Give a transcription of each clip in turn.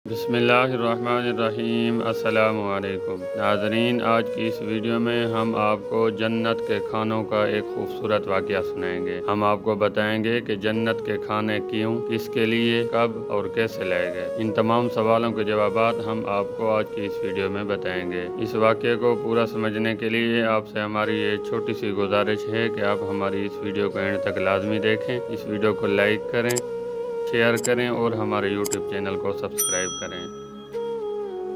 बिस्मिल्लाहिर्रहमानिर्रहीम। अस्सलामु अलैकुम नाज़रीन, आज की इस वीडियो में हम आपको जन्नत के खानों का एक खूबसूरत वाक़या सुनाएंगे। हम आपको बताएंगे कि जन्नत के खाने क्यों, किसके लिए, कब और कैसे लाए गए। इन तमाम सवालों के जवाबात हम आपको आज की इस वीडियो में बताएंगे। इस वाक़ये को पूरा समझने के लिए आपसे हमारी ये छोटी सी गुजारिश है कि आप हमारी इस वीडियो को एंड तक लाजमी देखें। इस वीडियो को लाइक करें, शेयर करें और हमारे यूट्यूब चैनल को सब्सक्राइब करें।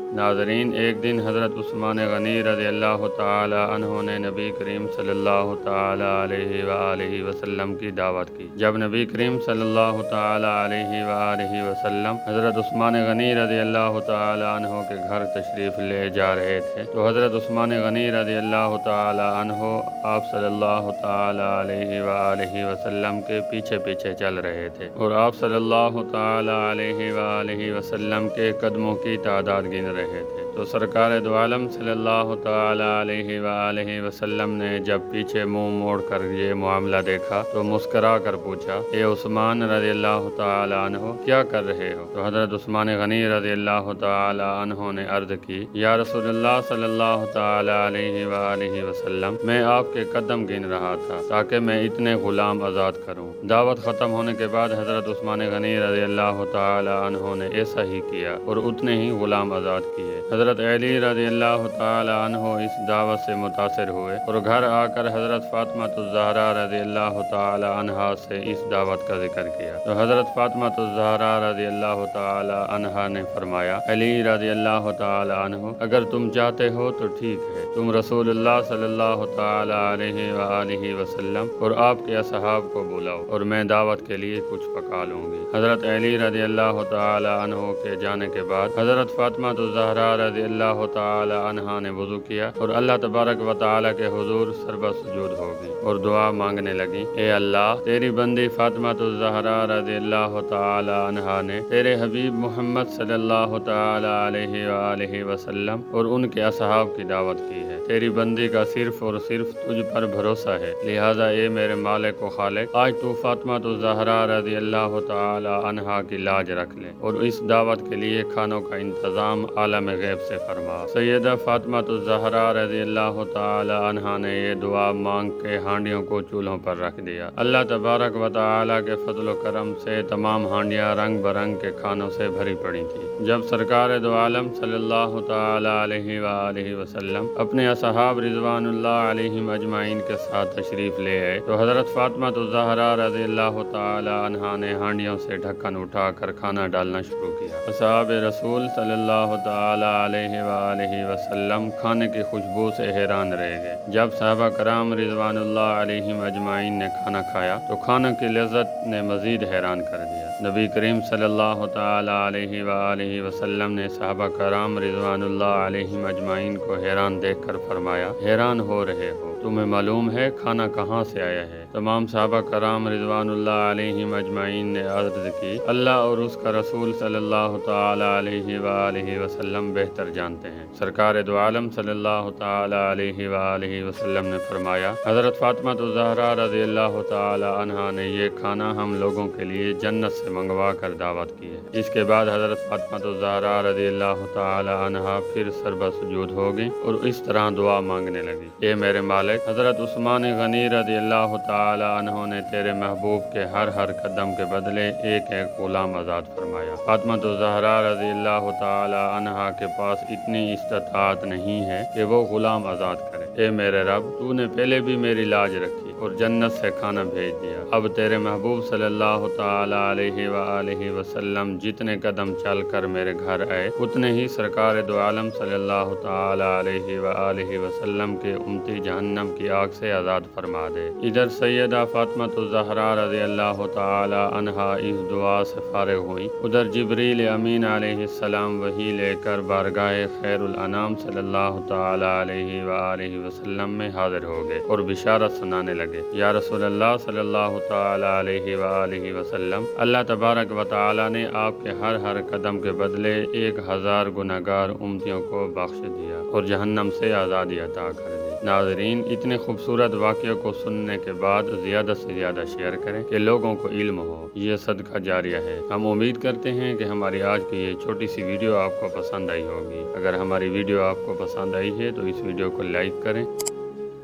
नाज़रीन, एक दिन हज़रत उस्मान गनी रज़ियल्लाहु ताला अन्हु ने नबी करीम सल्लल्लाहु ताला अलैहि वसल्लम की दावत की। जब नबी करीम सल्लल्लाहु ताला अलैहि वसल्लम हज़रत उस्मान गनी रज़ियल्लाहु ताला अन्हु के घर तशरीफ़ ले जा रहे थे तो हज़रत उस्मान गनी रज़ियल्लाहु ताला अन्हु आप सल्लल्लाहु ताला अलैहि वसल्लम के पीछे पीछे चल रहे थे और आप सल्लल्लाहु ताला अलैहि वसल्लम के कदमों की तादाद गिन रहे थे। तो सरकार दो आलम सल्लल्लाहु ताला अलैहि वसल्लम ने जब पीछे मुंह मोड़ कर ये मामला देखा तो मुस्करा कर पूछा, ए उस्मान रज़ियल्लाहु ताला अन्हु, क्या कर रहे हो? तो हज़रत उस्मान गनी रज़ियल्लाहु ताला अन्हु ने अर्ज़ की, या रसूलल्लाह सल्लल्लाहु ताला अलैहि वसल्लम, मैं आपके कदम गिन रहा था ताकि मैं इतने गुलाम आज़ाद करूं। दावत ख़त्म होने के बाद हज़रत उस्मान गनी रज़ियल्लाहु ताला अन्हु ने ऐसा ही किया और उतने ही गुलाम आज़ाद किए। हज़रत अली रज़ियल्लाहु ताला अन्हु इस दावत से मुतासिर हुए और घर आकर हज़रत फ़ातिमा ज़हरा रज़ियल्लाहु ताला अन्हा से इस दावत का जिक्र किया। तो हज़रत फ़ातिमा ज़हरा रज़ियल्लाहु ताला अन्हा ने फरमाया, अली रज़ियल्लाहु ताला अन्हु, अगर तुम चाहते हो तो ठीक है, तुम रसूलुल्लाह सल्लल्लाहु ताला अलैहि वसल्लम और आपके असहाब को बुलाओ और मैं दावत के लिए कुछ पका लूँगी। हज़रत अली रज़ियल्लाहु ताला अन्हु के जाने के बाद हज़रत फ़ातिमा ज़हरा रज़ियल्लाहु ताला अन्हा ने वज़ू किया और अल्लाह तबारक व तआला के हुज़ूर सरबत सुजूद हो गई और दुआ मांगने लगी, ए अल्लाह, तेरी बंदी फ़ातिमा ज़हरा रज़ियल्लाहु ताला अन्हा ने तेरे हबीब मोहम्मद सल्लल्लाहु ताला अलैहि वसल्लम और उनके असहाब की दावत की है। तेरी बंदी का सिर्फ और सिर्फ तुझ पर भरोसा है, लिहाजा ए मेरे मालिक व खालिक, आज तू फ़ातिमा ज़हरा रज़ियल्लाहु ताला अन्हा की लाज रख ले और इस दावत के लिए खानों का इंतज़ाम आलम गैब से फरमा। सैयदा फ़ातिमा ज़हरा रज़ियल्लाहु ताला अन्हा ने ये दुआ मांग के हांडियों को चूल्हों पर रख दिया। अल्लाह तबारक व तआला के फजल करम से तमाम हांडियाँ रंग बरंग के खानों से भरी पड़ी थी। जब सरकार दो आलम सल्लल्लाहु ताला अलैहि वसल्लम अपने असहाब रिज़वानुल्लाह अलैहिम अजमाइन के साथ तशरीफ़ ले आए तो हज़रत फ़ातिमा ज़हरा रज़ियल्लाहु ताला अन्हा ने हांडियों से ढक्कन उठाकर खाना डालना शुरू किया। असहाब रसूल सल्लल्लाहु ताला अलैहि वसल्लम खाने की खुशबू से हैरान रह गए। जब सहाबा कराम रिज़वानुल्लाह अलैहिम अजमाइन ने खाना खाया तो खाने की लज़्ज़त ने मज़ीद हैरान कर दिया। नबी करीम सल्लल्लाहु ताला अलैहि वसल्लम ने सहाबा कराम रिज़वानुल्लाह अलैहिम अजमाइन को हैरान देखकर फरमाया, हैरान हो रहे हो, तुम्हें मालूम है खाना कहाँ से आया है? तमाम सहाबा कराम रिज़वानुल्लाह अलैहिम अजमाइन ने अर्ज़ की, अल्लाह और उसका रसूल सल्लल्लाहु ताला अलैहि वसल्लम बेहतर जानते हैं। सरकार दो आलम सल्लल्लाहु ताला अलैहि वसल्लम ने फरमाया, हज़रत फ़ातिमा ज़हरा रज़ियल्लाहु ताला अन्हा ने ये खाना हम लोगों के लिए जन्नत से मंगवा कर दावत की है। इसके बाद हज़रत फ़ातिमा ज़हरा रज़ियल्लाहु ताला अन्हा फिर सरबत सुजूद हो गई और इस तरह दुआ मांगने लगी, ए मेरे मालिक, हज़रत उस्मान गनी रज़ियल्लाहु ताला अन्हु ने तेरे महबूब के हर कदम के बदले एक एक गुलाम आज़ाद फरमाया। फ़ातिमा ज़हरा रज़ियल्लाहु ताला अन्हा के पास इतनी इस्तात नहीं है कि वो गुलाम आज़ाद करे। ए मेरे रब, तूने पहले भी मेरी लाज रखी और जन्नत से खाना भेज दिया। अब तेरे महबूब सल्लल्लाहु ताला अलैहि वसल्लम जितने कदम चल कर मेरे घर आए उतने ही सरकार दो आलम सल्लल्लाहु ताला अलैहि वसल्लम के उम्मती जहन्नम की आग से आज़ाद फरमा दे। इधर सैयदा फ़ातिमा ज़हरा रज़ियल्लाहु ताला अन्हा इस दुआ से फारिग हुई, उधर जिब्रील अमीन अलैहिस्सलाम वही लेकर बारगाह खैरुल अनाम सल्लल्लाहु ताला अलैहि वसल्लम में हाजिर हो गए और बिशारत सुनाने लगे, या रसूलल्लाह सल्लल्लाहु ताला अलैहि वसल्लम, अल्लाह तबारक व तआला ने आपके हर कदम के बदले 1000 गुनहगार उम्मतियों को बख्श दिया और जहन्नम से आज़ादी अता कर दी। नाज़रीन, इतने खूबसूरत वाक़े को सुनने के बाद ज़्यादा से ज़्यादा शेयर करें कि लोगों को इल्म हो। ये सदका जारिया है। हम उम्मीद करते हैं कि हमारी आज की ये छोटी सी वीडियो आपको पसंद आई होगी। अगर हमारी वीडियो आपको पसंद आई है तो इस वीडियो को लाइक करें,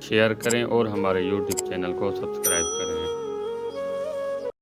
शेयर करें और हमारे YouTube चैनल को सब्सक्राइब करें।